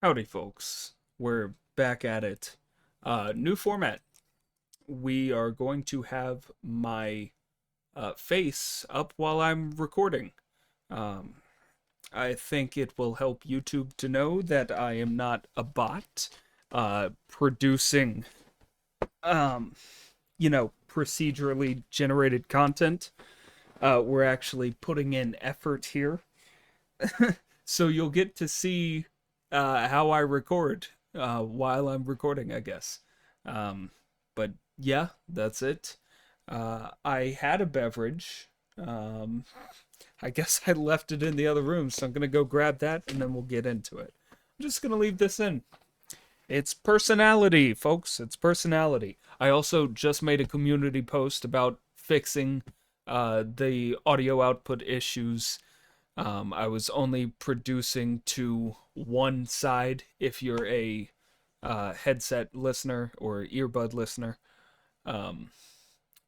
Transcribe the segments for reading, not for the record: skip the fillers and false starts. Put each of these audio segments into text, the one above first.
Howdy, folks. We're back at it. New format. We are going to have my face up while I'm recording. Um, I think it will help YouTube to know that I am not a bot producing, procedurally generated content. We're actually putting in effort here. So you'll get to see how I record while I'm recording, I guess. Um, but yeah, that's it. I had a beverage. Um, I guess I left it in the other room, so I'm gonna go grab that and then we'll get into it. I'm just gonna leave this in. It's personality, folks. It's personality. I also just made a community post about fixing the audio output issues. I was only producing to one side if you're a headset listener or earbud listener. Um,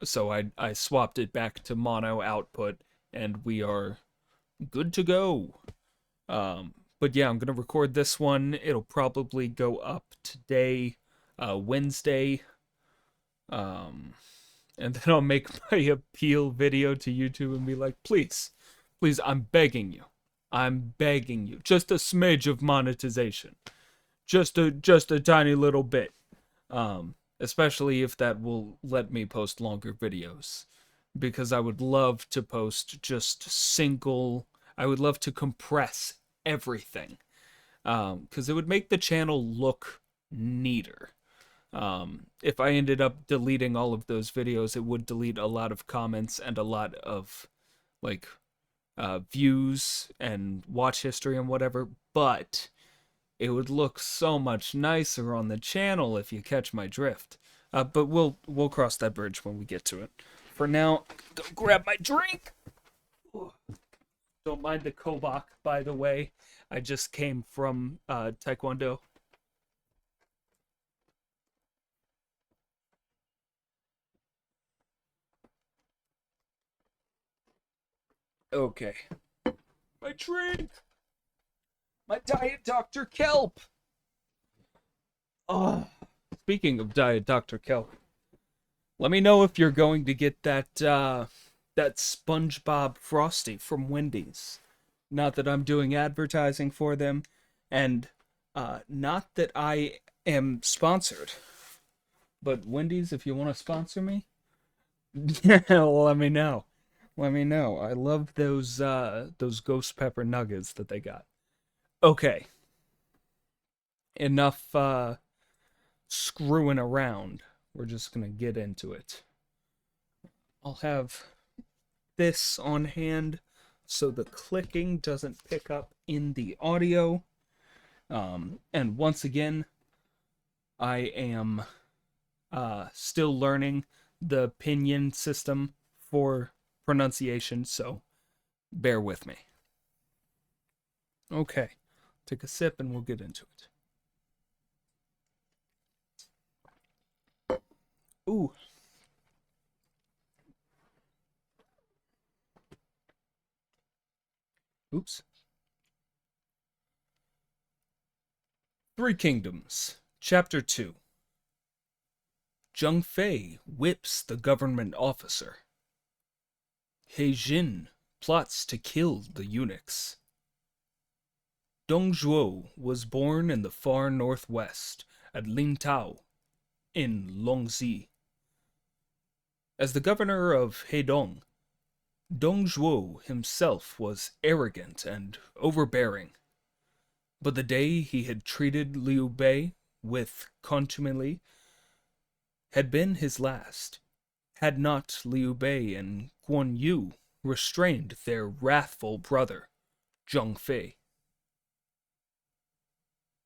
so I swapped it back to mono output, and we are good to go. But yeah, I'm gonna record this one. It'll probably go up today, Wednesday. Um, and then I'll make my appeal video to YouTube and be like, please, please, I'm begging you. I'm begging you. Just a smidge of monetization. Just a tiny little bit. Especially if that will let me post longer videos. Because I would love to post just single, I would love to compress everything. Because it would make the channel look neater. If I ended up deleting all of those videos, it would delete a lot of comments and a lot of like views and watch history and whatever, but it would look so much nicer on the channel if you catch my drift. But we'll cross that bridge when we get to it. For now, go grab my drink. Don't mind the kobak, by the way. I just came from Taekwondo. Okay. My drink! My Diet Dr. Kelp! Oh, speaking of Diet Dr. Kelp, let me know if you're going to get that SpongeBob Frosty from Wendy's. Not that I'm doing advertising for them, and not that I am sponsored. But Wendy's, if you want to sponsor me, yeah, let me know. Let me know. I love those ghost pepper nuggets that they got. Okay, enough screwing around. We're just gonna get into it. I'll have this on hand so the clicking doesn't pick up in the audio. And once again, I am still learning the pinyin system for pronunciation, so bear with me. Okay, take a sip and we'll get into it. Ooh. Oops. Three Kingdoms, Chapter 2. Zheng Fei whips the government officer. He Jin plots to kill the eunuchs. Dong Zhuo was born in the far northwest at Lintao in Longxi. As the governor of Hedong, Dong Zhuo himself was arrogant and overbearing. But the day he had treated Liu Bei with contumely had been his last, had not Liu Bei and Guan Yu restrained their wrathful brother, Zheng Fei.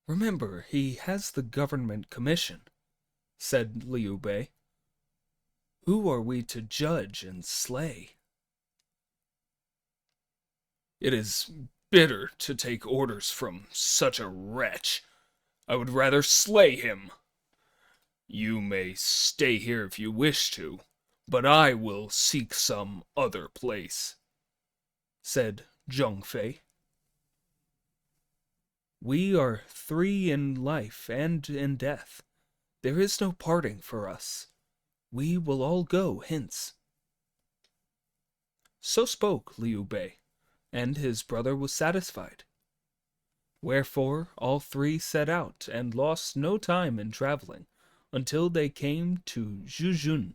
Remember, he has the government commission, said Liu Bei. Who are we to judge and slay? It is bitter to take orders from such a wretch. I would rather slay him. You may stay here if you wish to, but I will seek some other place, said Zheng Fei. We are three in life and in death. There is no parting for us. We will all go hence." So spoke Liu Bei, and his brother was satisfied. Wherefore all three set out and lost no time in traveling, until they came to Zhuzhun,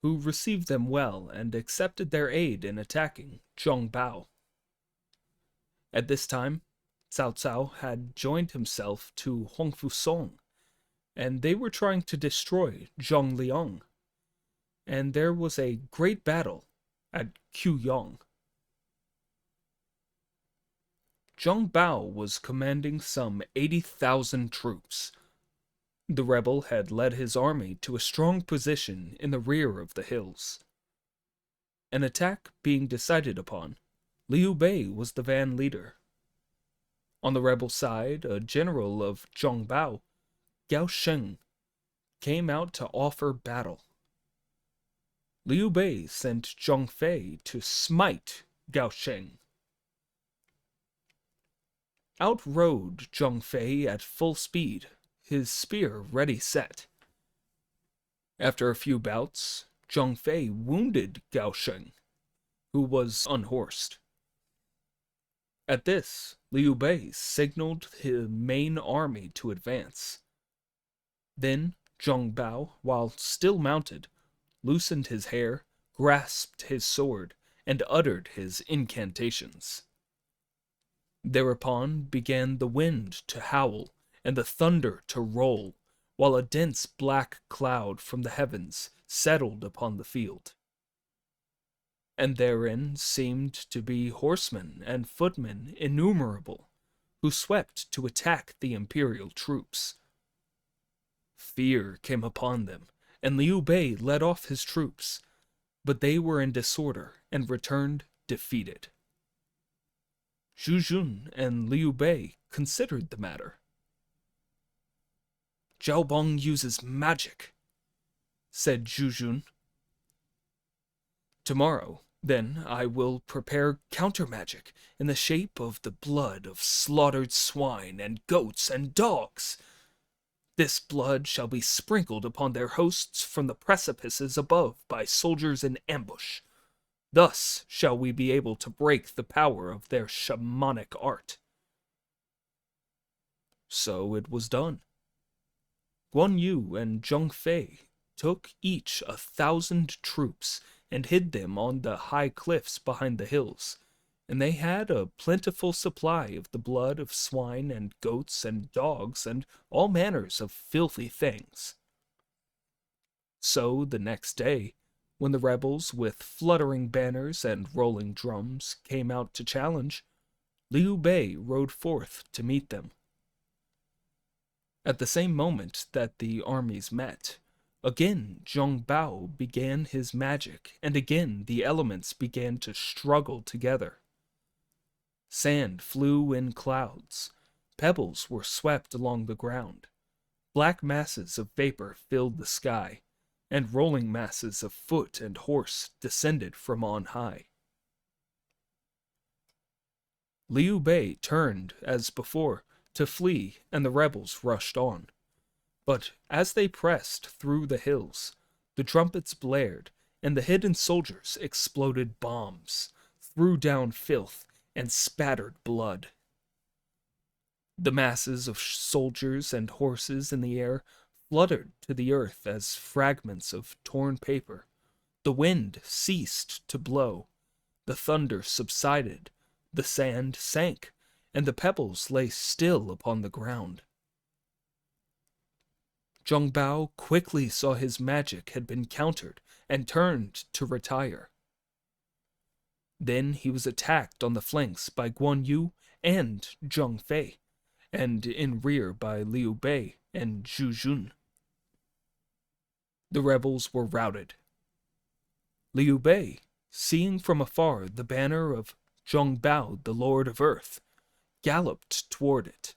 who received them well and accepted their aid in attacking Zhongbao. At this time, Cao Cao had joined himself to Hongfu Song, and they were trying to destroy Zhongliang, and there was a great battle at Quyong. Zhang Bao was commanding some 80,000 troops. The rebel had led his army to a strong position in the rear of the hills. An attack being decided upon, Liu Bei was the van leader. On the rebel side, a general of Zhang Bao, Gao Sheng, came out to offer battle. Liu Bei sent Zhang Fei to smite Gao Sheng. Out rode Zhang Fei at full speed, his spear ready set. After a few bouts, Zhang Fei wounded Gao Sheng, who was unhorsed. At this, Liu Bei signaled his main army to advance. Then Zhang Bao, while still mounted, loosened his hair, grasped his sword, and uttered his incantations. Thereupon began the wind to howl and the thunder to roll, while a dense black cloud from the heavens settled upon the field. And therein seemed to be horsemen and footmen innumerable, who swept to attack the imperial troops. Fear came upon them, and Liu Bei led off his troops, but they were in disorder and returned defeated. Zhu Jun and Liu Bei considered the matter. "Zhao Bong uses magic," said Zhu Jun. "Tomorrow, then, I will prepare counter-magic in the shape of the blood of slaughtered swine and goats and dogs. This blood shall be sprinkled upon their hosts from the precipices above by soldiers in ambush. Thus shall we be able to break the power of their shamanic art." So it was done. Guan Yu and Zhang Fei took each 1,000 troops and hid them on the high cliffs behind the hills, and they had a plentiful supply of the blood of swine and goats and dogs and all manners of filthy things. So the next day, when the rebels with fluttering banners and rolling drums came out to challenge, Liu Bei rode forth to meet them. At the same moment that the armies met, again Zhang Bao began his magic, and again the elements began to struggle together. Sand flew in clouds, pebbles were swept along the ground, black masses of vapor filled the sky, and rolling masses of foot and horse descended from on high. Liu Bei turned, as before, to flee, and the rebels rushed on. But as they pressed through the hills, the trumpets blared, and the hidden soldiers exploded bombs, threw down filth, and spattered blood. The masses of soldiers and horses in the air fluttered to the earth as fragments of torn paper. The wind ceased to blow, the thunder subsided, the sand sank, and the pebbles lay still upon the ground. Zhang Bao quickly saw his magic had been countered and turned to retire. Then he was attacked on the flanks by Guan Yu and Zhang Fei, and in rear by Liu Bei and Zhu Jun. The rebels were routed. Liu Bei, seeing from afar the banner of Zhang Bao, the Lord of Earth, galloped toward it,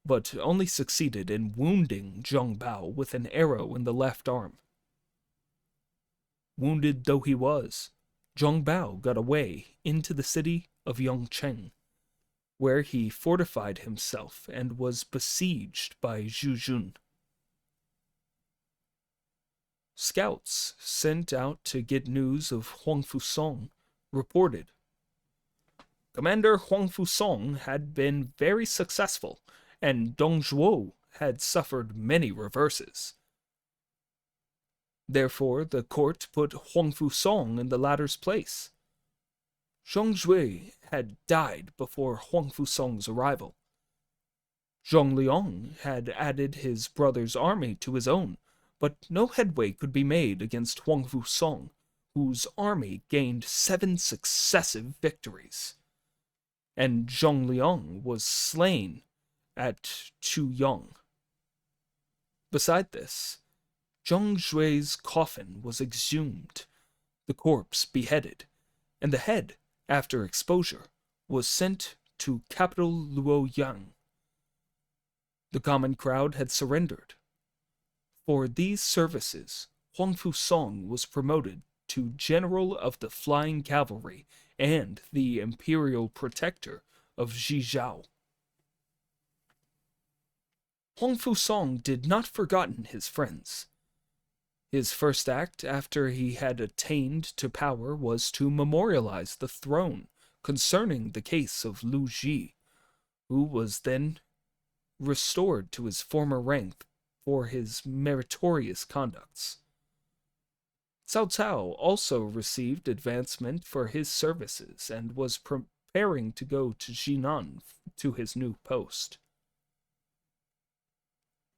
but only succeeded in wounding Zhang Bao with an arrow in the left arm. Wounded though he was, Zhang Bao got away into the city of Yongcheng, where he fortified himself and was besieged by Zhu Jun. Scouts sent out to get news of Huang Fusong reported, Commander Huang Fusong had been very successful, and Dong Zhuo had suffered many reverses. Therefore, the court put Huang Fusong in the latter's place. Zhong Zhui had died before Huang Fusong's arrival. Zhong Liang had added his brother's army to his own, but no headway could be made against Huang Fusong, whose army gained 7 successive victories. And Zhong Liang was slain at Chuyang. Beside this, Zhong Zhui's coffin was exhumed, the corpse beheaded, and the head, after exposure, was sent to capital Luoyang. The common crowd had surrendered. For these services, Huang Fusong was promoted to General of the Flying Cavalry and the Imperial Protector of Zhizhou. Huang Fusong did not forgotten his friends. His first act after he had attained to power was to memorialize the throne concerning the case of Lu Ji, who was then restored to his former rank for his meritorious conducts. Cao Cao also received advancement for his services and was preparing to go to Jinan to his new post.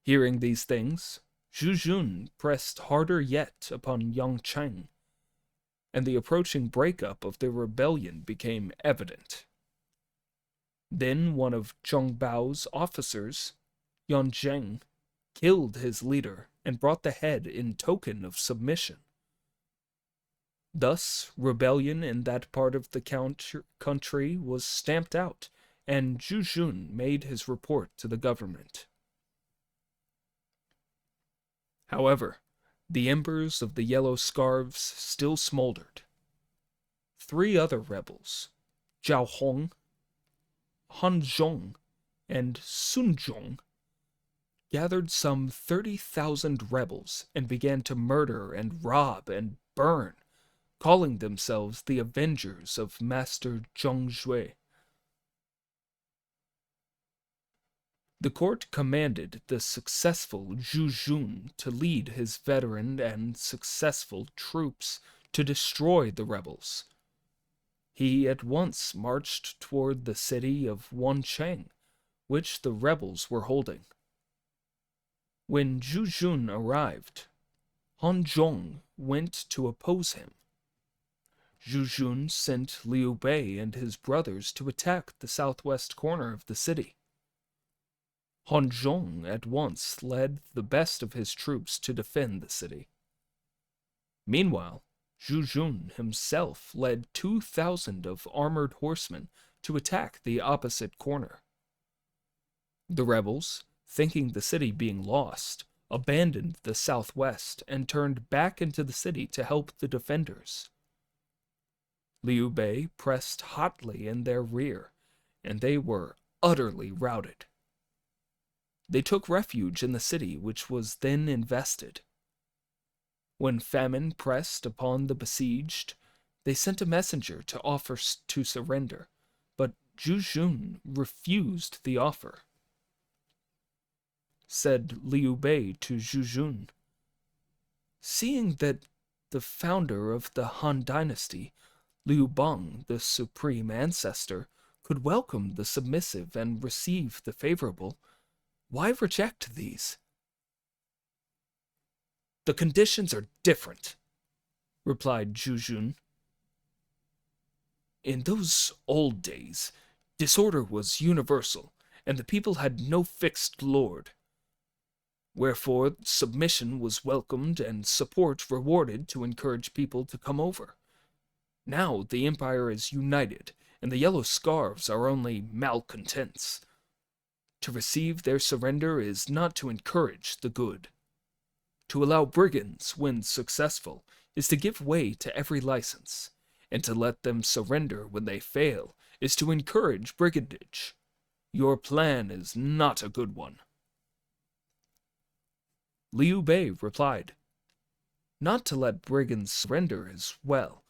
Hearing these things, Zhu Jun pressed harder yet upon Yang Cheng, and the approaching breakup of the rebellion became evident. Then one of Zhong Bao's officers, Yan Zheng, killed his leader and brought the head in token of submission. Thus, rebellion in that part of the country was stamped out, and Zhu Jun made his report to the government. However, the embers of the yellow scarves still smoldered. 3 other rebels, Zhao Hong, Han Zhong, and Sun Zhong, gathered some 30,000 rebels and began to murder and rob and burn, calling themselves the Avengers of Master Zhong Zhui. The court commanded the successful Zhu Jun to lead his veteran and successful troops to destroy the rebels. He at once marched toward the city of Wancheng, which the rebels were holding. When Zhu Jun arrived, Han Zhong went to oppose him. Zhu Jun sent Liu Bei and his brothers to attack the southwest corner of the city. Han Zhong at once led the best of his troops to defend the city. Meanwhile, Zhu Jun himself led 2,000 of armored horsemen to attack the opposite corner. The rebels, thinking the city being lost, abandoned the southwest and turned back into the city to help the defenders. Liu Bei pressed hotly in their rear, and they were utterly routed. They took refuge in the city, which was then invested. When famine pressed upon the besieged, they sent a messenger to offer to surrender, but Zhu Jun refused the offer. Said Liu Bei to Zhu Jun, "Seeing that the founder of the Han dynasty, Liu Bang, the supreme ancestor, could welcome the submissive and receive the favorable, why reject these?" "The conditions are different," replied Zhu Jun. "In those old days, disorder was universal, and the people had no fixed lord. Wherefore, submission was welcomed and support rewarded to encourage people to come over. Now the empire is united, and the yellow scarves are only malcontents. To receive their surrender is not to encourage the good. To allow brigands, when successful, is to give way to every license, and to let them surrender when they fail is to encourage brigandage. Your plan is not a good one." Liu Bei replied, "Not to let brigands surrender is well,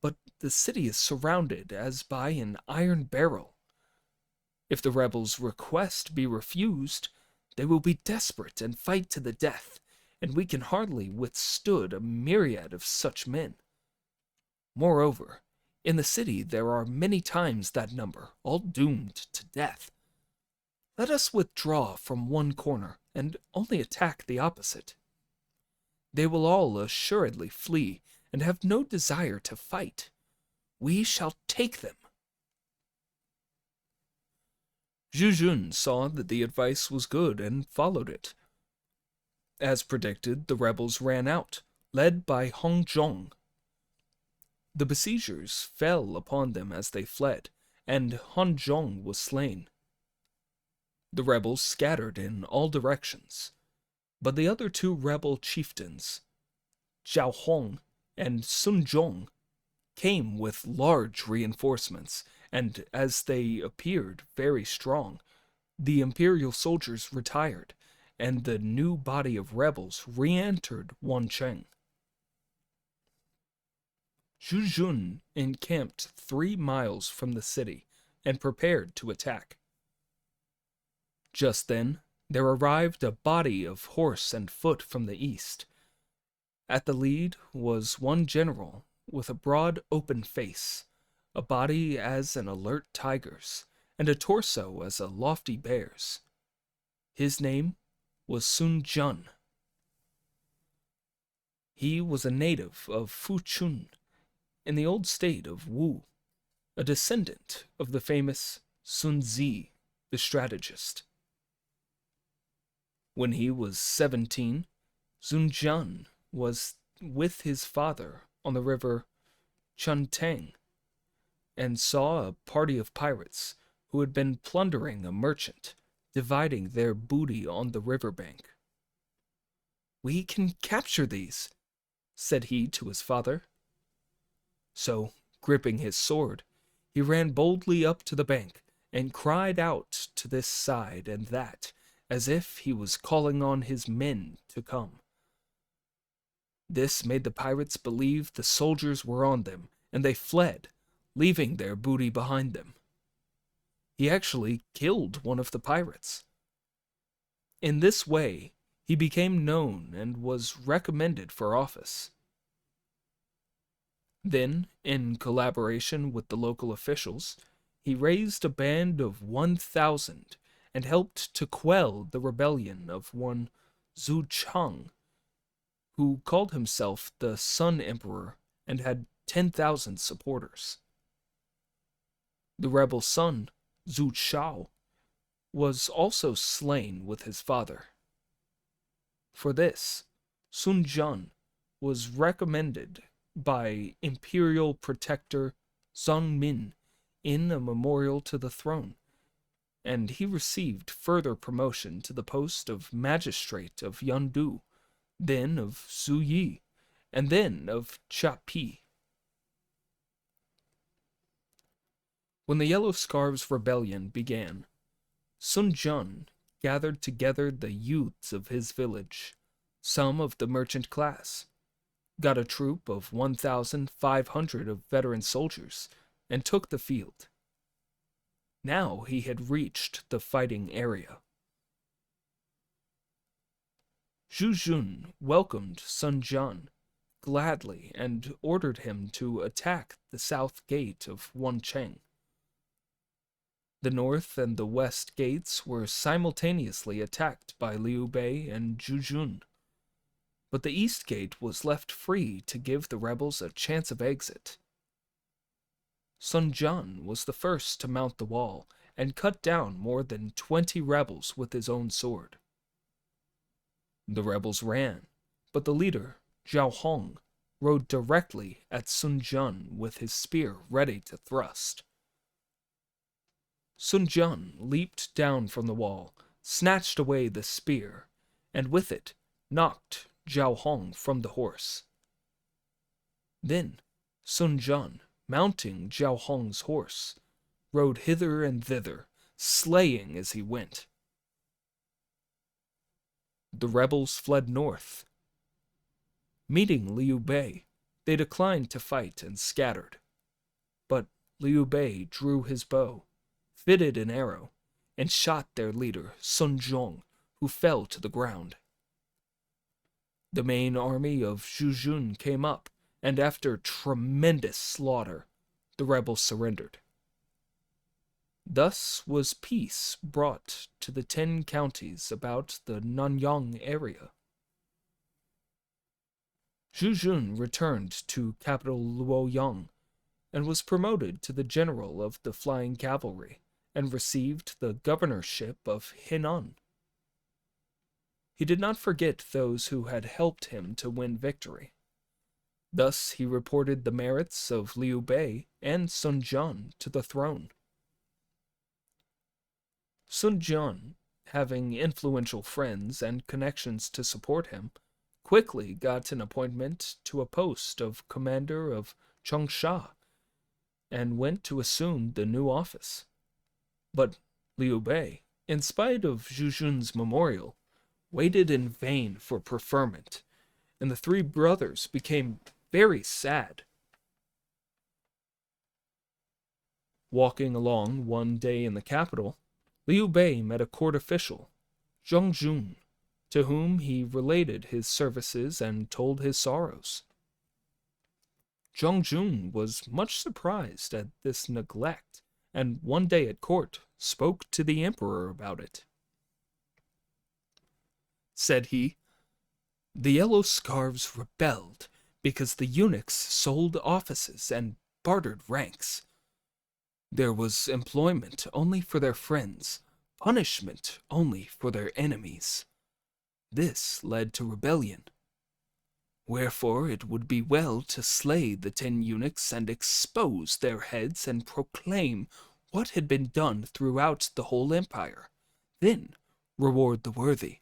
but the city is surrounded as by an iron barrel. If the rebels' request be refused, they will be desperate and fight to the death, and we can hardly withstood a myriad of such men. Moreover, in the city there are many times that number, all doomed to death. Let us withdraw from one corner and only attack the opposite. They will all assuredly flee and have no desire to fight. We shall take them." Zhu Jun saw that the advice was good and followed it. As predicted, the rebels ran out, led by Hong Zhong. The besiegers fell upon them as they fled, and Hong Zhong was slain. The rebels scattered in all directions, but the other two rebel chieftains, Zhao Hong and Sun Zhong, came with large reinforcements, and as they appeared very strong, the imperial soldiers retired, and the new body of rebels re-entered Wancheng. Zhu Jun encamped 3 miles from the city and prepared to attack. Just then, there arrived a body of horse and foot from the east. At the lead was one general with a broad open face, a body as an alert tiger's, and a torso as a lofty bear's. His name was Sun Jun. He was a native of Fuchun, in the old state of Wu, a descendant of the famous Sun Zi, the strategist. When he was 17, Sun Jun was with his father on the river Chuntang and saw a party of pirates who had been plundering a merchant, dividing their booty on the riverbank. "We can capture these," said he to his father. So, gripping his sword, he ran boldly up to the bank and cried out to this side and that, as if he was calling on his men to come. This made the pirates believe the soldiers were on them, and they fled, leaving their booty behind them. He actually killed one of the pirates. In this way, he became known and was recommended for office. Then, in collaboration with the local officials, he raised a band of 1,000 and helped to quell the rebellion of one Zhu Chang, who called himself the Sun Emperor and had 10,000 supporters. The rebel son, Zhu Shao, was also slain with his father. For this, Sun Jun was recommended by Imperial Protector Zhang Min in a memorial to the throne, and he received further promotion to the post of magistrate of Yandu, then of Zuyi, and then of Chapi. When the Yellow Scarves Rebellion began, Sun Jun gathered together the youths of his village, some of the merchant class, got a troop of 1,500 of veteran soldiers, and took the field. Now he had reached the fighting area. Zhu Jun welcomed Sun Jun gladly and ordered him to attack the south gate of Wancheng. The north and the west gates were simultaneously attacked by Liu Bei and Zhu Jun, but the east gate was left free to give the rebels a chance of exit. Sun Jun was the first to mount the wall and cut down more than 20 rebels with his own sword. The rebels ran, but the leader, Zhao Hong, rode directly at Sun Jun with his spear ready to thrust. Sun Jun leaped down from the wall, snatched away the spear, and with it knocked Zhao Hong from the horse. Then Sun Jun, mounting Zhao Hong's horse, rode hither and thither, slaying as he went. The rebels fled north. Meeting Liu Bei, they declined to fight and scattered. But Liu Bei drew his bow, fitted an arrow, and shot their leader, Sun Zhong, who fell to the ground. The main army of Zhu Jun came up, and after tremendous slaughter, the rebels surrendered. Thus was peace brought to the 10 counties about the Nanyang area. Zhu Jun returned to capital Luoyang and was promoted to the general of the flying cavalry and received the governorship of Henan. He did not forget those who had helped him to win victory. Thus he reported the merits of Liu Bei and Sun Jian to the throne. Sun Jian, having influential friends and connections to support him, quickly got an appointment to a post of commander of Changsha and went to assume the new office. But Liu Bei, in spite of Zhu Jun's memorial, waited in vain for preferment, and the 3 brothers became very sad. Walking along one day in the capital, Liu Bei met a court official, Zhang Jun, to whom he related his services and told his sorrows. Zhang Jun was much surprised at this neglect, and one day at court spoke to the emperor about it. Said he, "The Yellow Scarves rebelled because the eunuchs sold offices and bartered ranks. There was employment only for their friends, punishment only for their enemies. This led to rebellion. Wherefore it would be well to slay the 10 eunuchs and expose their heads and proclaim what had been done throughout the whole empire, then reward the worthy.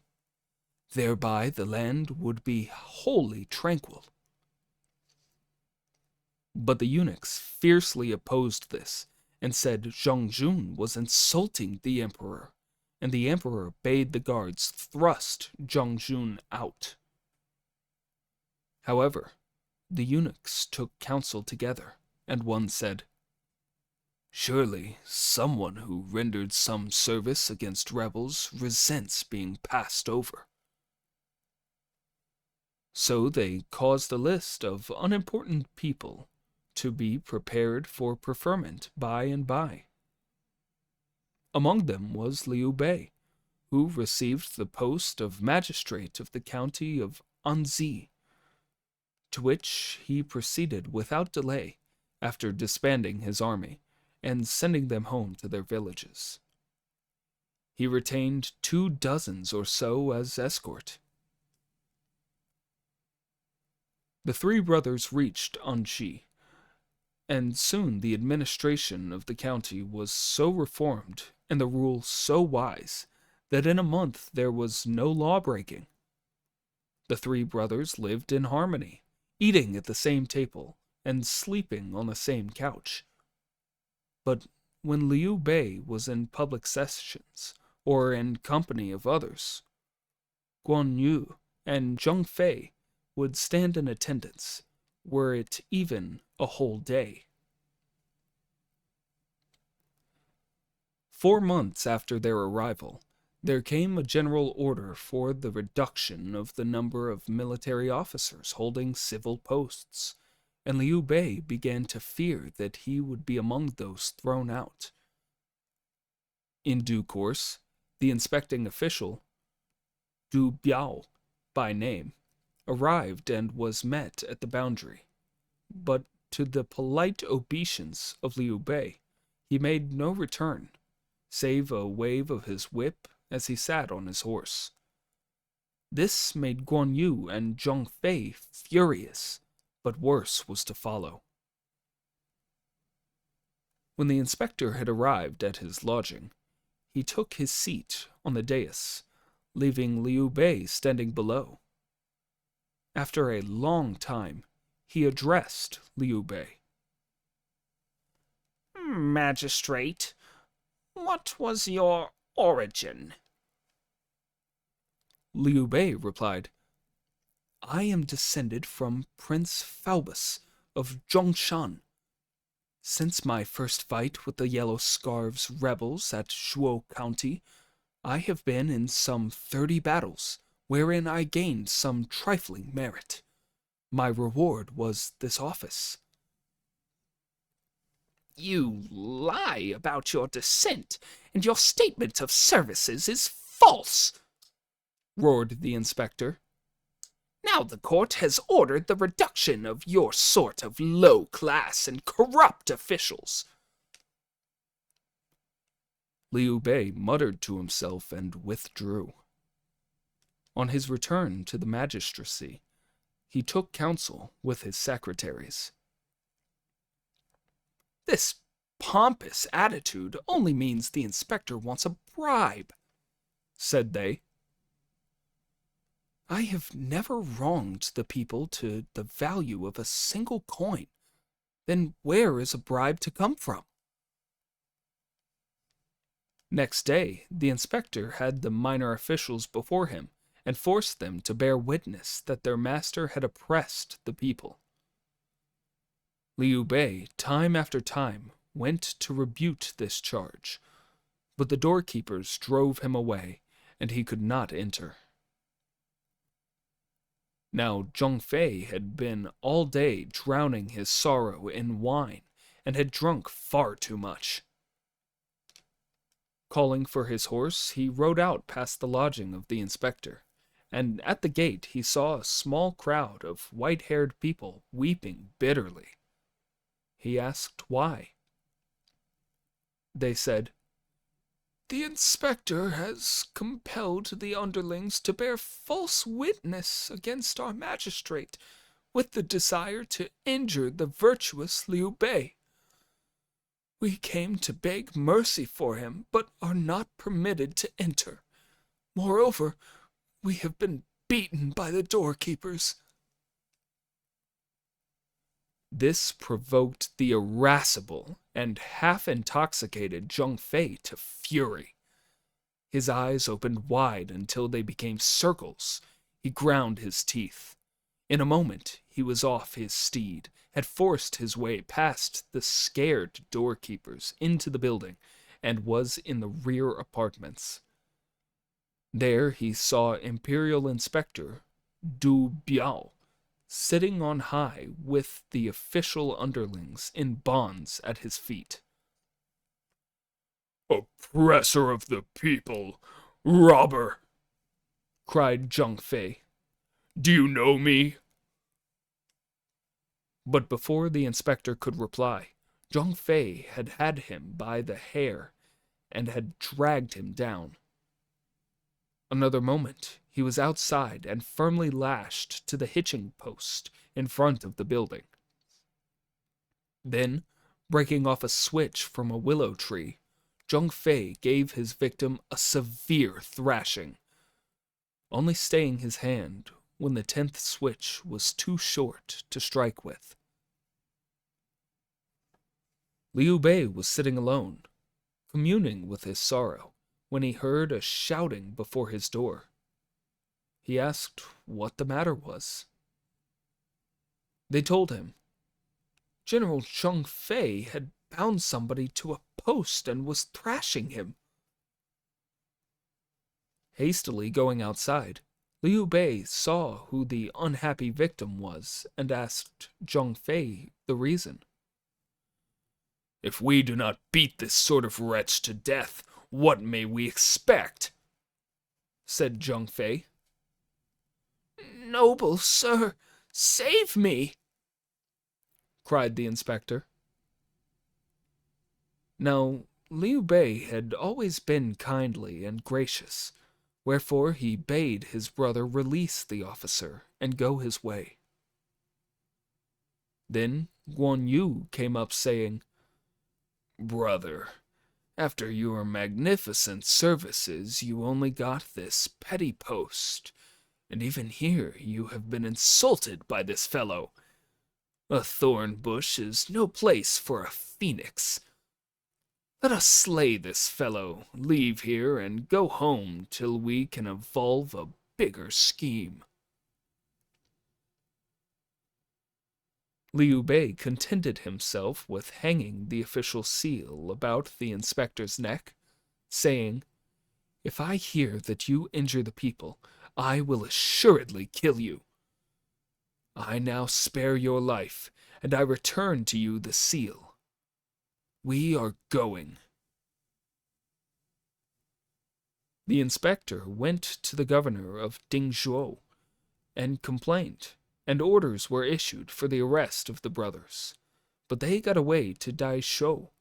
Thereby the land would be wholly tranquil." But the eunuchs fiercely opposed this, and said Zhang Jun was insulting the emperor, and the emperor bade the guards thrust Zhang Jun out. However, the eunuchs took counsel together, and one said, "Surely someone who rendered some service against rebels resents being passed over." So they caused a list of unimportant people to be prepared for preferment by and by. Among them was Liu Bei, who received the post of magistrate of the county of Anzi, to which he proceeded without delay after disbanding his army and sending them home to their villages. He retained 2 dozens or so as escort. The 3 brothers reached Anji, and soon the administration of the county was so reformed and the rule so wise that in a month there was no law-breaking. The 3 brothers lived in harmony, eating at the same table and sleeping on the same couch. But when Liu Bei was in public sessions or in company of others, Guan Yu and Zheng Fei would stand in attendance, were it even a whole day. 4 months after their arrival, there came a general order for the reduction of the number of military officers holding civil posts, and Liu Bei began to fear that he would be among those thrown out. In due course, the inspecting official, Du Biao by name, arrived and was met at the boundary, but to the polite obeisance of Liu Bei, he made no return, save a wave of his whip as he sat on his horse. This made Guan Yu and Zheng Fei furious, but worse was to follow. When the inspector had arrived at his lodging, he took his seat on the dais, leaving Liu Bei standing below. After a long time, he addressed Liu Bei. Magistrate, what was your origin? Liu Bei replied, I am descended from Prince Faubus of Zhongshan. Since my first fight with the Yellow Scarves rebels at Shuo County, I have been in some 30 battles, wherein I gained some trifling merit. My reward was this office. You lie about your descent, and your statement of services is false, roared the inspector. Now the court has ordered the reduction of your sort of low-class and corrupt officials. Liu Bei muttered to himself and withdrew. On his return to the magistracy, he took counsel with his secretaries. This pompous attitude only means the inspector wants a bribe, said they. I have never wronged the people to the value of a single coin. Then where is a bribe to come from? Next day, the inspector had the minor officials before him and forced them to bear witness that their master had oppressed the people. Liu Bei, time after time, went to rebut this charge, but the doorkeepers drove him away, and he could not enter. Now Zhang Fei had been all day drowning his sorrow in wine, and had drunk far too much. Calling for his horse, he rode out past the lodging of the inspector, and at the gate he saw a small crowd of white-haired people weeping bitterly. He asked why. They said, The inspector has compelled the underlings to bear false witness against our magistrate, with the desire to injure the virtuous Liu Bei. We came to beg mercy for him, but are not permitted to enter. Moreover, we have been beaten by the doorkeepers. This provoked the irascible and half-intoxicated Zhang Fei to fury. His eyes opened wide until they became circles. He ground his teeth. In a moment, he was off his steed, had forced his way past the scared doorkeepers into the building, and was in the rear apartments. There he saw Imperial Inspector Du Biao sitting on high with the official underlings in bonds at his feet. "Oppressor of the people! Robber!" cried Zhang Fei. "Do you know me?" But before the inspector could reply, Zhang Fei had had him by the hair and had dragged him down. Another moment, he was outside and firmly lashed to the hitching post in front of the building. Then, breaking off a switch from a willow tree, Zhang Fei gave his victim a severe thrashing, only staying his hand when the 10th switch was too short to strike with. Liu Bei was sitting alone, communing with his sorrow, when he heard a shouting before his door. He asked what the matter was. They told him General Zhang Fei had bound somebody to a post and was thrashing him. Hastily going outside, Liu Bei saw who the unhappy victim was and asked Zhang Fei the reason. "If we do not beat this sort of wretch to death, what may we expect?" said Zhang Fei. "Noble sir, save me!" cried the inspector. Now, Liu Bei had always been kindly and gracious, wherefore he bade his brother release the officer and go his way. Then Guan Yu came up saying, "Brother, after your magnificent services you only got this petty post, and even here you have been insulted by this fellow. A thorn bush is no place for a phoenix. Let us slay this fellow, leave here, and go home till we can evolve a bigger scheme. Liu Bei contented himself with hanging the official seal about the inspector's neck, saying, "If I hear that you injure the people, I will assuredly kill you. I now spare your life, and I return to you the seal. We are going." The inspector went to the governor of Dingzhou and complained, and orders were issued for the arrest of the brothers. But they got away to Daishou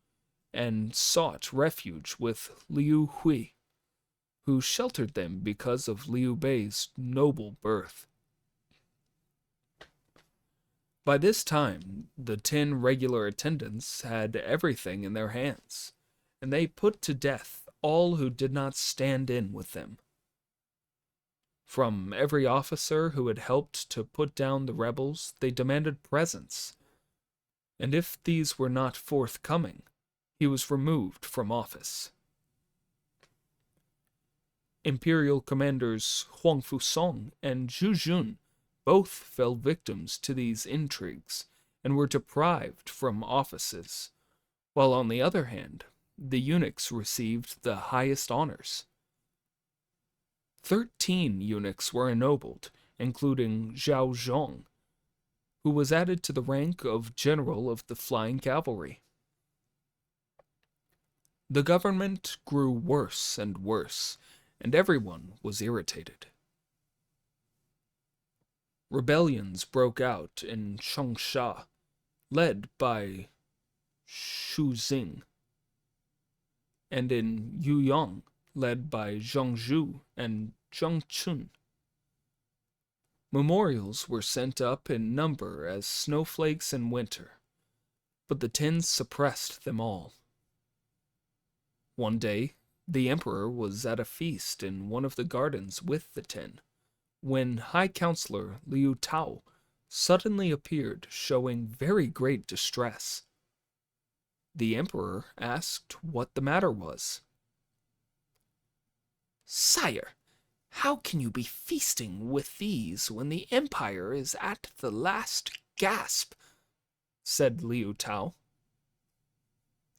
and sought refuge with Liu Hui, who sheltered them because of Liu Bei's noble birth. By this time, the 10 regular attendants had everything in their hands, and they put to death all who did not stand in with them. From every officer who had helped to put down the rebels, they demanded presents, and if these were not forthcoming, he was removed from office. Imperial commanders Huang Fusong and Zhu Jun both fell victims to these intrigues and were deprived from offices, while on the other hand, the eunuchs received the highest honors. 13 eunuchs were ennobled, including Zhao Zhong, who was added to the rank of General of the Flying Cavalry. The government grew worse and worse, and everyone was irritated. Rebellions broke out in Changsha, led by Xu Xing, and in Yuyang, led by Zhang Zhu and Zhang Chun. Memorials were sent up in number as snowflakes in winter, but the 10 suppressed them all. One day, the emperor was at a feast in one of the gardens with the 10, when High Counselor Liu Tao suddenly appeared, showing very great distress. The emperor asked what the matter was. "Sire, how can you be feasting with these when the empire is at the last gasp?" said Liu Tao.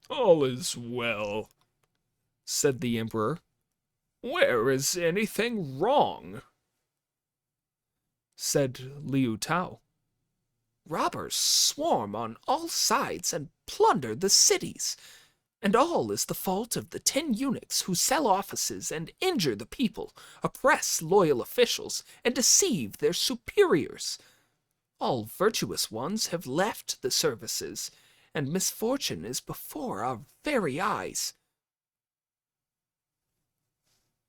"All is well," said the emperor. "Where is anything wrong?" Said Liu Tao. "Robbers swarm on all sides and plunder the cities, and all is the fault of the 10 eunuchs who sell offices and injure the people, oppress loyal officials, and deceive their superiors. All virtuous ones have left the services, and misfortune is before our very eyes."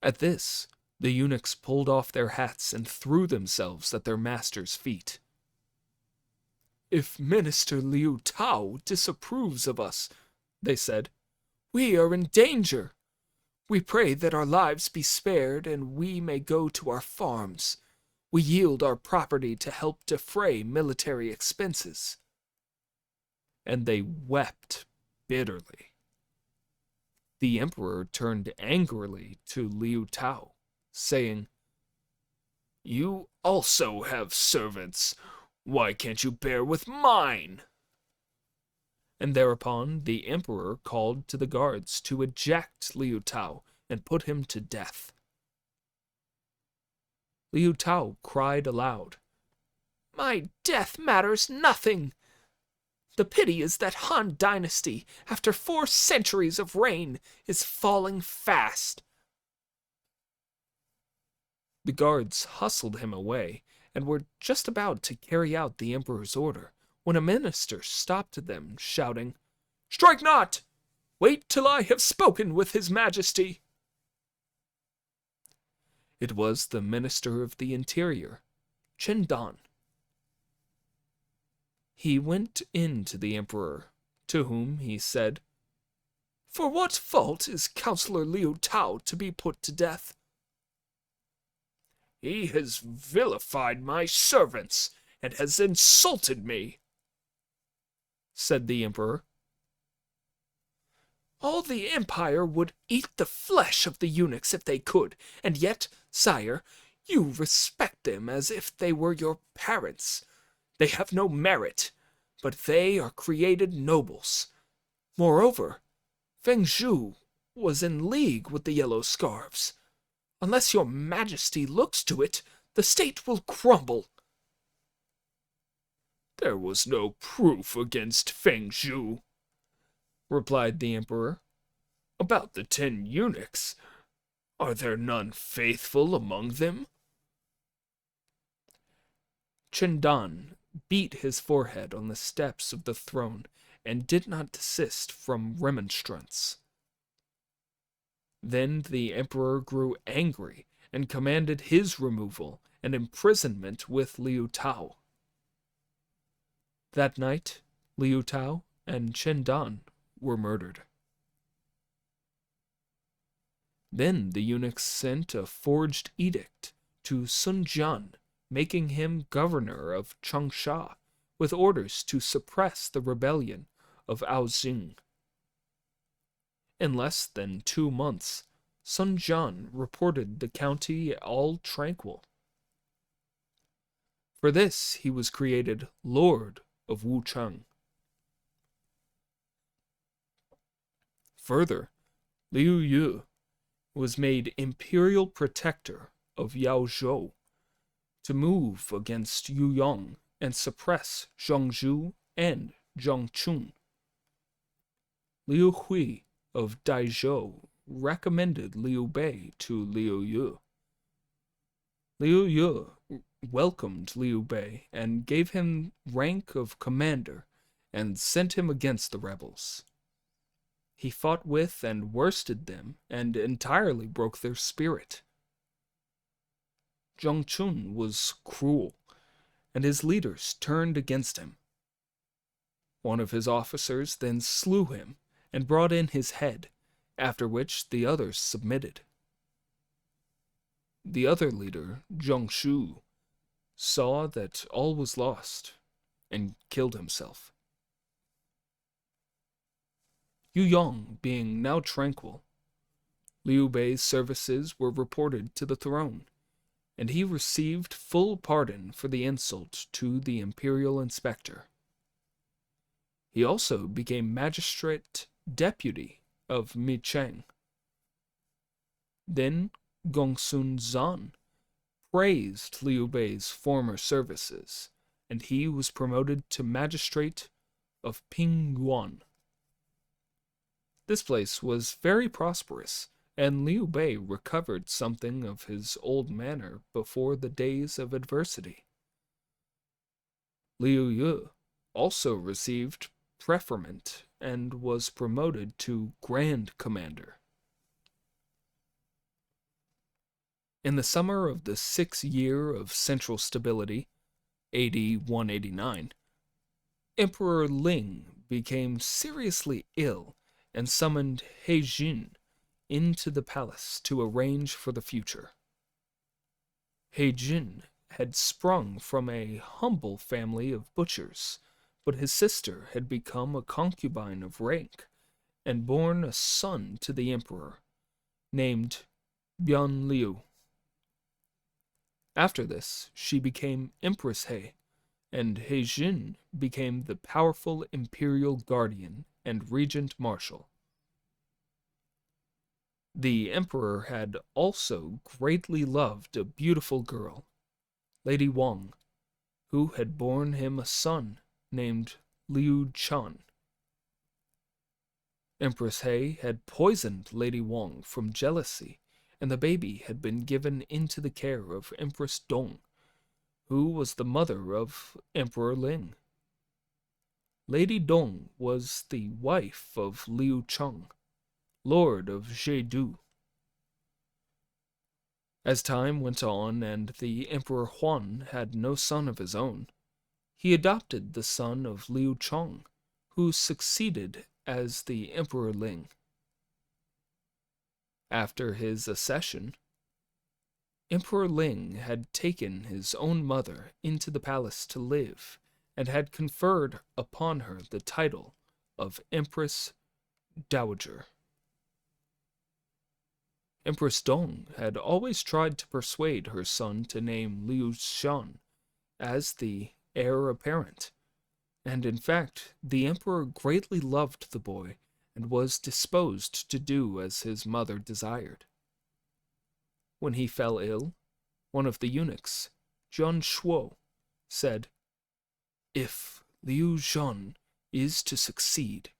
At this, the eunuchs pulled off their hats and threw themselves at their master's feet. "If Minister Liu Tao disapproves of us," they said, "we are in danger. We pray that our lives be spared and we may go to our farms. We yield our property to help defray military expenses." And they wept bitterly. The emperor turned angrily to Liu Tao, saying, "You also have servants. Why can't you bear with mine?" And thereupon the emperor called to the guards to eject Liu Tao and put him to death. Liu Tao cried aloud, "My death matters nothing. The pity is that Han Dynasty, after 4 centuries of reign, is falling fast." The guards hustled him away and were just about to carry out the emperor's order when a minister stopped them, shouting, "Strike not! Wait till I have spoken with His Majesty." It was the Minister of the Interior, Chen Dan. He went in to the emperor, to whom he said, "For what fault is Counselor Liu Tao to be put to death?" "He has vilified my servants and has insulted me," said the emperor. All the empire would eat the flesh of the eunuchs if they could, and yet, sire, you respect them as if they were your parents. They have no merit, but they are created nobles. Moreover, Feng Zhu was in league with the Yellow Scarves. Unless your majesty looks to it, the state will crumble. There was no proof against Feng Zhu, replied the emperor. About the 10 eunuchs, are there none faithful among them? Chen Dan beat his forehead on the steps of the throne and did not desist from remonstrance. Then the emperor grew angry and commanded his removal and imprisonment with Liu Tao. That night, Liu Tao and Chen Dan were murdered. Then the eunuchs sent a forged edict to Sun Jian, making him governor of Changsha, with orders to suppress the rebellion of Aoxing. In less than 2 months, Sun Jian reported the county all tranquil. For this he was created Lord of Wuchang. Further, Liu Yu was made imperial protector of Yaozhou to move against Yu Yong and suppress Zhongzhou and Zhongchun. Liu Hui of Daizhou recommended Liu Bei to Liu Yu. Liu Yu welcomed Liu Bei and gave him rank of commander and sent him against the rebels. He fought with and worsted them and entirely broke their spirit. Zhongchun was cruel, and his leaders turned against him. One of his officers then slew him and brought in his head, after which the others submitted. The other leader, Zhongshu, saw that all was lost and killed himself. Yu Yong being now tranquil, Liu Bei's services were reported to the throne, and he received full pardon for the insult to the imperial inspector. He also became magistrate deputy of Micheng. Then Gongsun Zan praised Liu Bei's former services, and he was promoted to magistrate of Pingyuan. This place was very prosperous, and Liu Bei recovered something of his old manner before the days of adversity. Liu Yu also received preferment and was promoted to Grand Commander. In the summer of the 6th year of central stability, AD 189, Emperor Ling became seriously ill and summoned He Jin into the palace to arrange for the future. He Jin had sprung from a humble family of butchers, but his sister had become a concubine of rank and borne a son to the emperor, named Bian Liu. After this, she became Empress He, and He Jin became the powerful imperial guardian and regent marshal. The emperor had also greatly loved a beautiful girl, Lady Wang, who had borne him a son named Liu Chan. Empress He had poisoned Lady Wang from jealousy, and the baby had been given into the care of Empress Dong, who was the mother of Emperor Ling. Lady Dong was the wife of Liu Cheng, Lord of Jedu. As time went on and the Emperor Huan had no son of his own, he adopted the son of Liu Cheng, who succeeded as the Emperor Ling. After his accession, Emperor Ling had taken his own mother into the palace to live and had conferred upon her the title of Empress Dowager. Empress Dong had always tried to persuade her son to name Liu Shan as the heir apparent, and in fact the emperor greatly loved the boy and was disposed to do as his mother desired. When he fell ill, one of the eunuchs, Zhang Shuo, said, "If Liu Zhan is to succeed,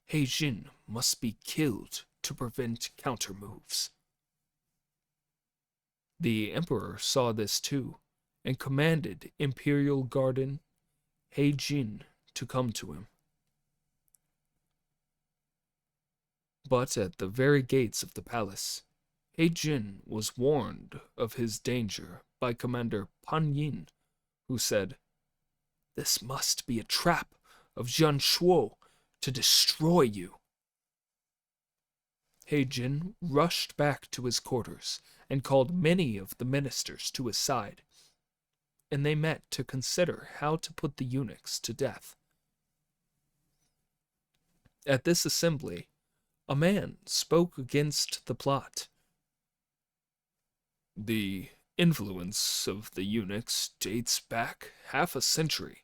He Jin must be killed to prevent countermoves." The emperor saw this too, and commanded Imperial Guardian He Jin to come to him. But at the very gates of the palace, He Jin was warned of his danger by Commander Pan Yin, who said, "This must be a trap of Zhang Shuo to destroy you." He Jin rushed back to his quarters and called many of the ministers to his side, and they met to consider how to put the eunuchs to death. At this assembly, a man spoke against the plot. "The influence of the eunuchs dates back half a century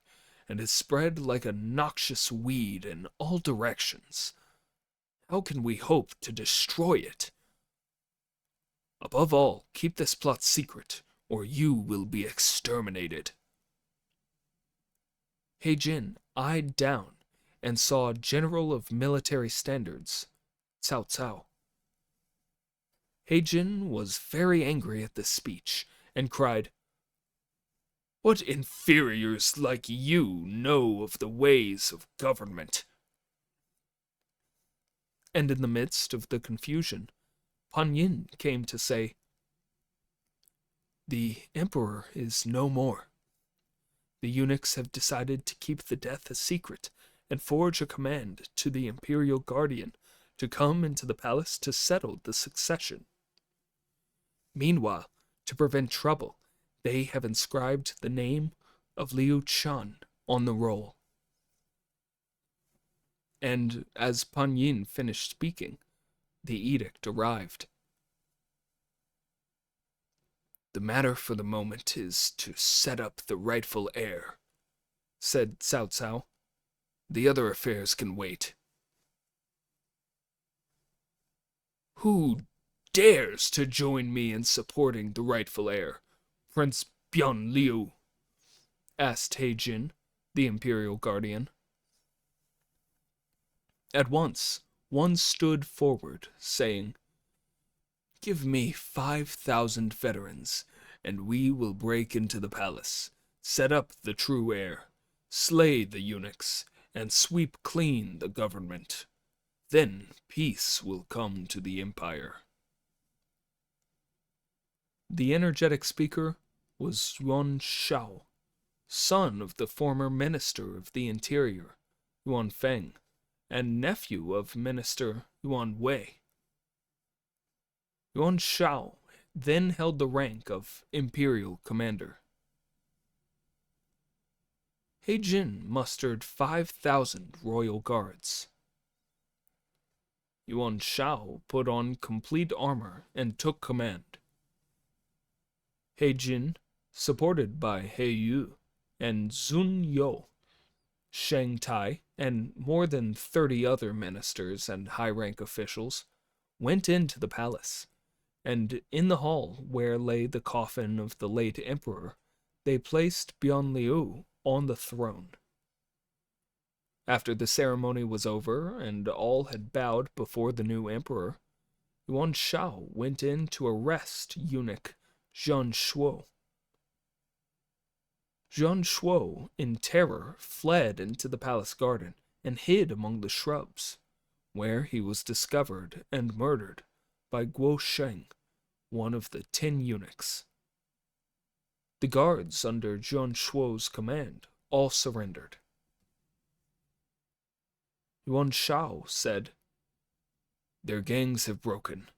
and has spread like a noxious weed in all directions. How can we hope to destroy it? Above all, keep this plot secret, or you will be exterminated." He Jin eyed down and saw General of Military Standards, Cao Cao. He Jin was very angry at this speech and cried, "What inferiors like you know of the ways of government?" And in the midst of the confusion, Pan Yin came to say, "The emperor is no more. The eunuchs have decided to keep the death a secret and forge a command to the Imperial Guardian to come into the palace to settle the succession. Meanwhile, to prevent trouble, they have inscribed the name of Liu Chan on the roll." And as Pan Yin finished speaking, the edict arrived. "The matter for the moment is to set up the rightful heir," said Cao Cao. "The other affairs can wait." "Who dares to join me in supporting the rightful heir, Prince Bian Liu?" asked He Jin, the Imperial Guardian. At once, one stood forward, saying, "Give me 5,000 veterans, and we will break into the palace, set up the true heir, slay the eunuchs, and sweep clean the government. Then peace will come to the empire." The energetic speaker was Yuan Shao, son of the former Minister of the Interior, Yuan Feng, and nephew of Minister Yuan Wei. Yuan Shao then held the rank of Imperial Commander. He Jin mustered 5,000 royal guards. Yuan Shao put on complete armor and took command. He Jin, supported by He Yu and Zun Yo, Shang Tai, and more than 30 other ministers and high-rank officials, went into the palace, and in the hall where lay the coffin of the late emperor, they placed Bian Liu on the throne. After the ceremony was over and all had bowed before the new emperor, Yuan Shao went in to arrest eunuch Zhang Shuo. Zhang Shuo, in terror, fled into the palace garden and hid among the shrubs, where he was discovered and murdered by Guo Sheng, one of the 10 eunuchs. The guards under Zhang Shuo's command all surrendered. Yuan Shao said, "Their gangs have broken.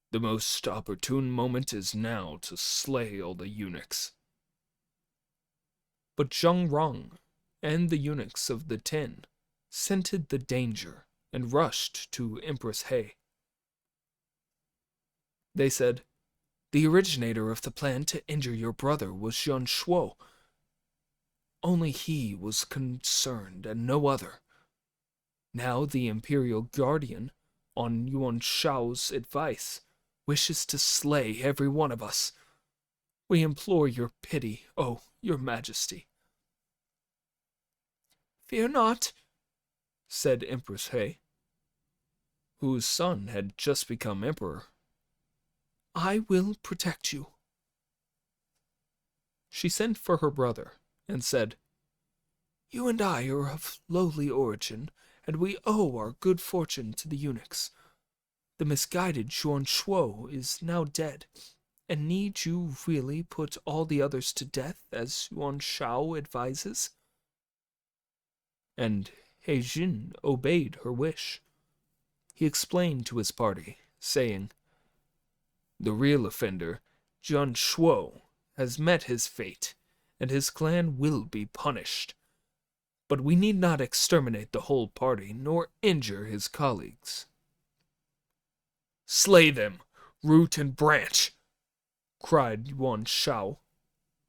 The most opportune moment is now to slay all the eunuchs." But Zhang Rong and the eunuchs of the 10 scented the danger and rushed to Empress He. They said, "The originator of the plan to injure your brother was Zhang Shuo. Only he was concerned and no other. Now the Imperial Guardian, on Yuan Shao's advice, wishes to slay every one of us. We implore your pity, oh, your majesty." "Fear not," said Empress He, whose son had just become emperor. "I will protect you." She sent for her brother and said, "You and I are of lowly origin, and we owe our good fortune to the eunuchs. The misguided Xuan Shuo is now dead, and need you really put all the others to death as Yuan Shao advises?" And He Jin obeyed her wish. He explained to his party, saying, "The real offender, Zhang Shuo, has met his fate, and his clan will be punished. But we need not exterminate the whole party, nor injure his colleagues." "Slay them, root and branch," cried Yuan Shao,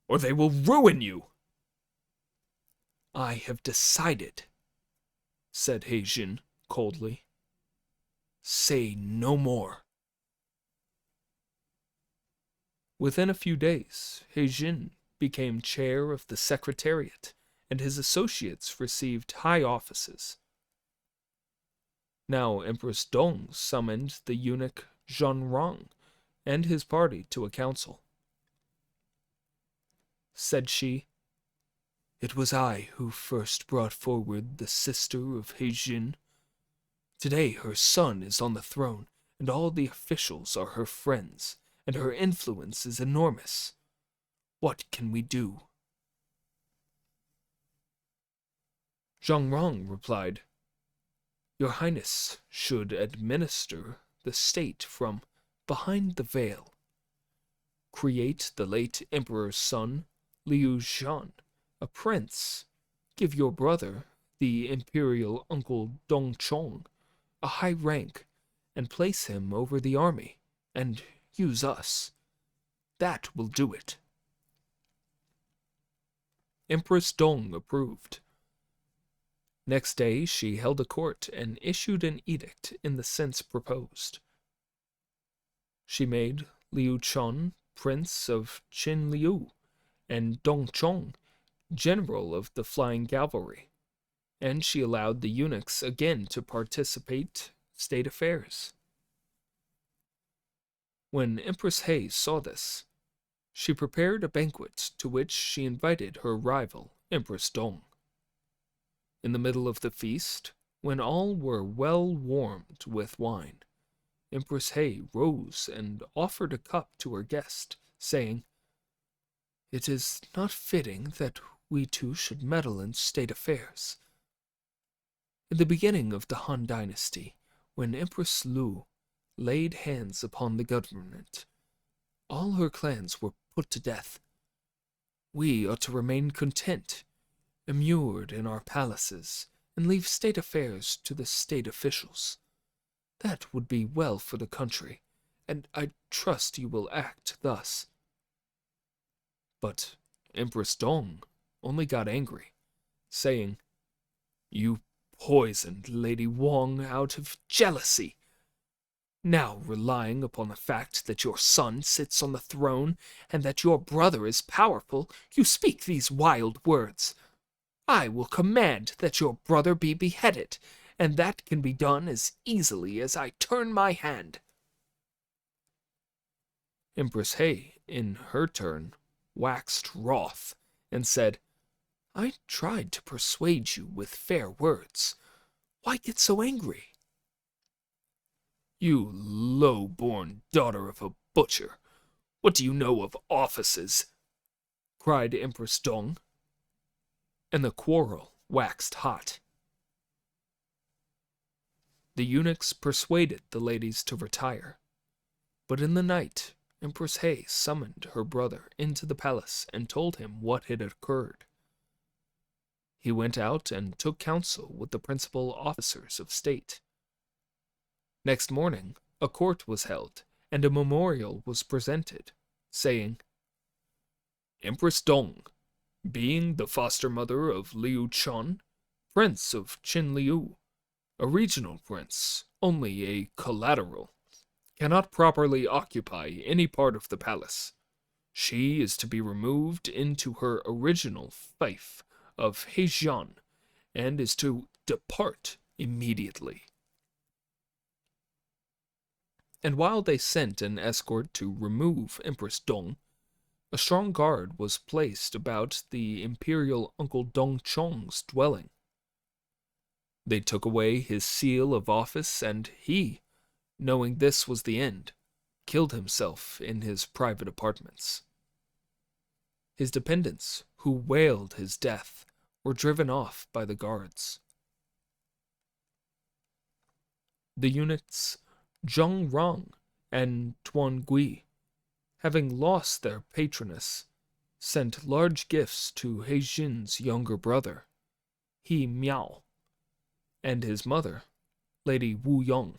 "or they will ruin you." "I have decided," said He Jin coldly. "Say no more." Within a few days, He Jin became chair of the Secretariat, and his associates received high offices. Now Empress Dong summoned the eunuch Zhang Rong and his party to a council. Said she, "It was I who first brought forward the sister of He Jin. Today her son is on the throne, and all the officials are her friends, and her influence is enormous. What can we do?" Zhang Rong replied, "Your Highness should administer the state from behind the veil. Create the late Emperor's son, Liu Zhan, a prince. Give your brother, the imperial uncle Dong Chong, a high rank, and place him over the army, and use us. That will do it." Empress Dong approved. Next day she held a court and issued an edict in the sense proposed. She made Liu Chun Prince of Qin Liu, and Dong Chong General of the Flying Cavalry, and she allowed the eunuchs again to participate state affairs. When Empress He saw this, she prepared a banquet to which she invited her rival, Empress Dong. In the middle of the feast, when all were well warmed with wine, Empress He rose and offered a cup to her guest, saying, "It is not fitting that we two should meddle in state affairs. In the beginning of the Han Dynasty, when Empress Lu laid hands upon the government, all her clans were put to death. We ought to remain content, immured in our palaces, and leave state affairs to the state officials. That would be well for the country, and I trust you will act thus." But Empress Dong only got angry, saying, "You poisoned Lady Wang out of jealousy. Now, relying upon the fact that your son sits on the throne and that your brother is powerful, you speak these wild words. I will command that your brother be beheaded, and that can be done as easily as I turn my hand." Empress He, in her turn, waxed wroth, and said, "I tried to persuade you with fair words. Why get so angry?" "You low-born daughter of a butcher, what do you know of offices?" cried Empress Dong, and the quarrel waxed hot. The eunuchs persuaded the ladies to retire, but in the night Empress He summoned her brother into the palace and told him what had occurred. He went out and took counsel with the principal officers of state, Next morning, a court was held, and a memorial was presented, saying, Empress Dong, being the foster mother of Liu Chun, Prince of Qin Liu, a regional prince, only a collateral, cannot properly occupy any part of the palace. She is to be removed into her original fief of Heijian and is to depart immediately. and while they sent an escort to remove Empress Dong, a strong guard was placed about the imperial Uncle Dong Chong's dwelling. They took away his seal of office, and he, knowing this was the end, killed himself in his private apartments. His dependents, who wailed his death, were driven off by the guards. The eunuchs Zhang Rong and Tuan Gui, having lost their patroness, sent large gifts to He Jin's younger brother, He Miao, and his mother, Lady Wu Yong,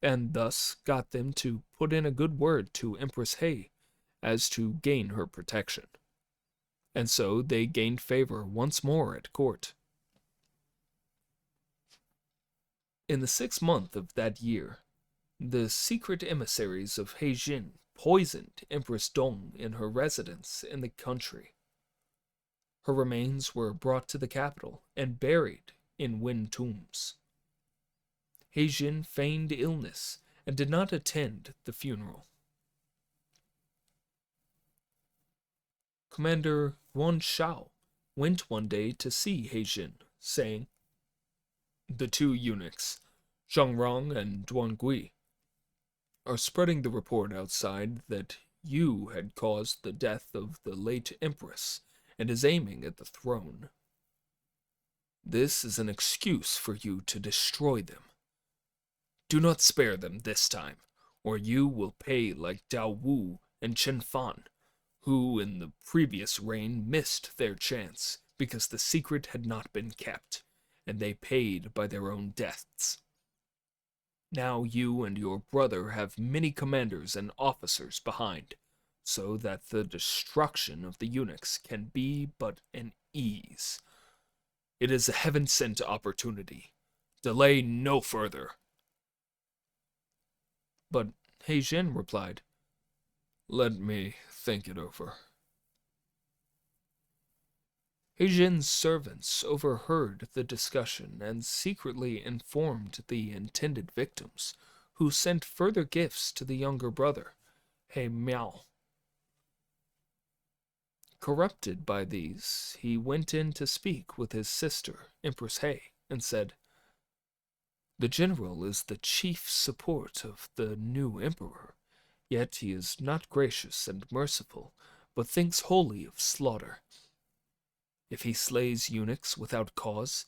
and thus got them to put in a good word to Empress He as to gain her protection. And so they gained favor once more at court. In the 6th month of that year, the secret emissaries of He Jin poisoned Empress Dong in her residence in the country. Her remains were brought to the capital and buried in Wen tombs. He Jin feigned illness and did not attend the funeral. Commander Yuan Shao went one day to see He Jin, saying, The two eunuchs, Zhang Rong and Duan Gui, are spreading the report outside that you had caused the death of the late empress and is aiming at the throne. This is an excuse for you to destroy them. Do not spare them this time, or you will pay like Dao Wu and Chen Fan, who in the previous reign missed their chance because the secret had not been kept, and they paid by their own deaths. Now you and your brother have many commanders and officers behind, so that the destruction of the eunuchs can be but an ease. It is a heaven-sent opportunity. Delay no further. But He Jin replied, Let me think it over. He Jin's servants overheard the discussion and secretly informed the intended victims, who sent further gifts to the younger brother, He Miao. Corrupted by these, he went in to speak with his sister, Empress He, and said, The general is the chief support of the new emperor, yet he is not gracious and merciful, but thinks wholly of slaughter. If he slays eunuchs without cause,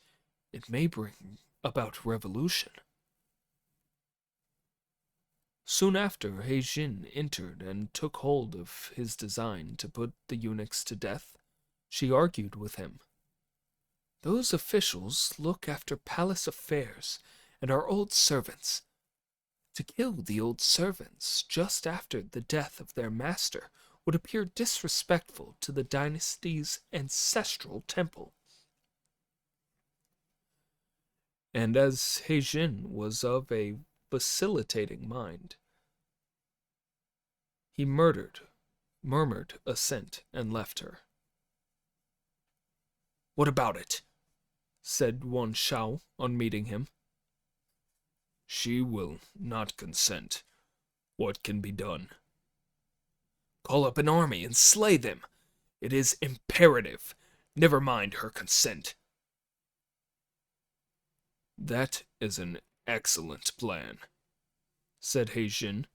it may bring about revolution. Soon after, He Jin entered and took hold of his design to put the eunuchs to death. She argued with him. Those officials look after palace affairs and are old servants. To kill the old servants just after the death of their master would appear disrespectful to the dynasty's ancestral temple. And as He Jin was of a facilitating mind, he murmured assent and left her. What about it? Said Yuan Shao on meeting him. She will not consent. What can be done? Call up an army and slay them. It is imperative. Never mind her consent. That is an excellent plan, said He Jin,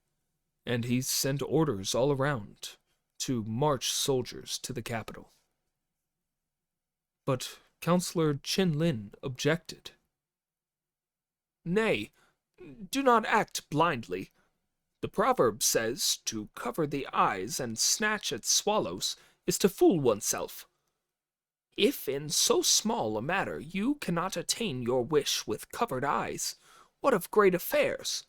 and he sent orders all around to march soldiers to the capital. But Counselor Chen Lin objected. Nay, do not act blindly. The proverb says, to cover the eyes and snatch at swallows is to fool oneself. If in so small a matter you cannot attain your wish with covered eyes, What of great affairs?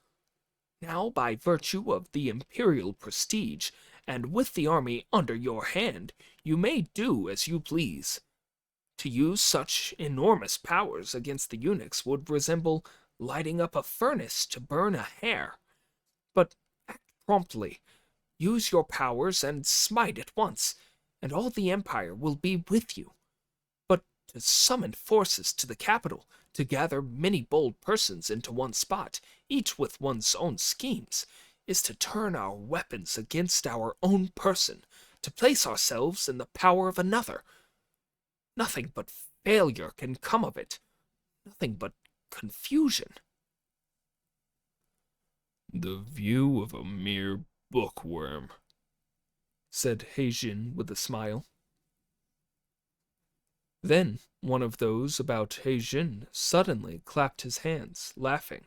Now, by virtue of the imperial prestige, and with the army under your hand, you may do as you please. To use such enormous powers against the eunuchs would resemble lighting up a furnace to burn a hair. But act promptly. Use your powers and smite at once, and all the empire will be with you. But to summon forces to the capital, to gather many bold persons into one spot, each with one's own schemes, is to turn our weapons against our own person, to place ourselves in the power of another. Nothing but failure can come of it. Nothing but confusion. The view of a mere bookworm, said Heijin with a smile. Then one of those about Heijin suddenly clapped his hands, laughing.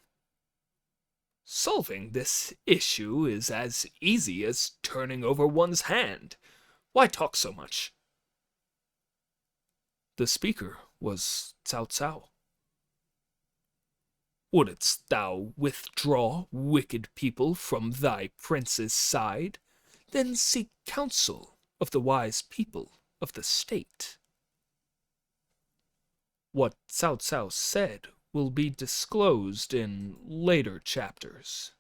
Solving this issue is as easy as turning over one's hand. Why talk so much? The speaker was Cao Cao. Wouldst thou withdraw wicked people from thy prince's side? Then seek counsel of the wise people of the state. What Cao Cao said will be disclosed in later chapters.